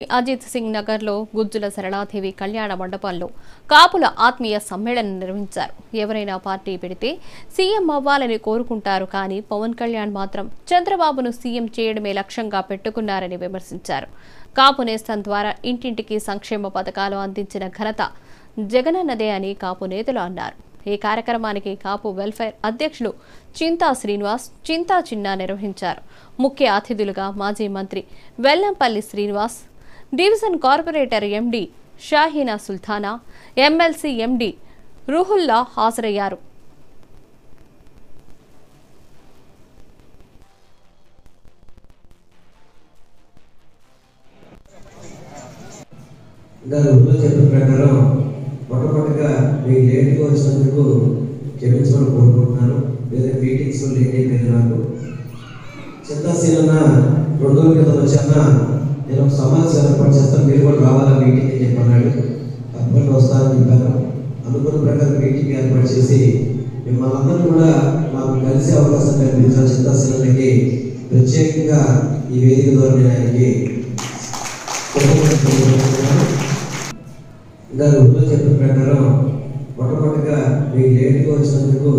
అజిత్ సింగ్ నగర్ లో గుజ్జుల సరళాదేవి కళ్యాణ మండపంలో కాపుల ఆత్మీయ సమ్మేళనం నిర్వహించారు. ఎవరైనా పార్టీ పెడితే సీఎం అవ్వాలని కోరుకుంటారు, కానీ పవన్ కళ్యాణ్ మాత్రం చంద్రబాబును సీఎం చేయడమే లక్ష్యంగా పెట్టుకున్నారని విమర్శించారు. కాపు నేస్తం ద్వారా ఇంటింటికి సంక్షేమ పథకాలు అందించిన ఘనత జగనన్నదే అని కాపు నేతలు అన్నారు. ఈ కార్యక్రమానికి కాపు వెల్ఫేర్ అధ్యక్షులు చింతా శ్రీనివాస్, చింతా చిన్నా నిర్వహించారు. ముఖ్య అతిథులుగా మాజీ మంత్రి Vellampalli Srinivas, division corporator MD Shaheena Sultana, MLC MD Ruhulla హాజరయ్యారు. మొట్టమొదటిగా మీకు లేట్గా వచ్చినందుకు క్షమించమని కోరుకుంటున్నాను. వేరే మీటింగ్స్ లేట్ అయిపోయింది. నాకు చిత్తాశీలన 2 రోజుల క్రితం వచ్చాక నేను ఒక సమావేశం ఏర్పాటు చేస్తాను, మీరు కూడా రావాలా మీటింగ్ అని చెప్పన్నాడు. తప్పకుండా వస్తానని చెప్పాను. అనుకున్న ప్రకారం మీటింగ్ ఏర్పాటు చేసి మిమ్మల్ని అందరూ కూడా మాకు కలిసే అవకాశం కల్పించిన చిత్తాశీలనకి ప్రత్యేకంగా ఈ వేదిక ద్వారా నేను ఆయనకి ఇంకా చెప్పిన ప్రకారం మొట్టమొదటిగా మీకు లేట్గా వచ్చినందుకు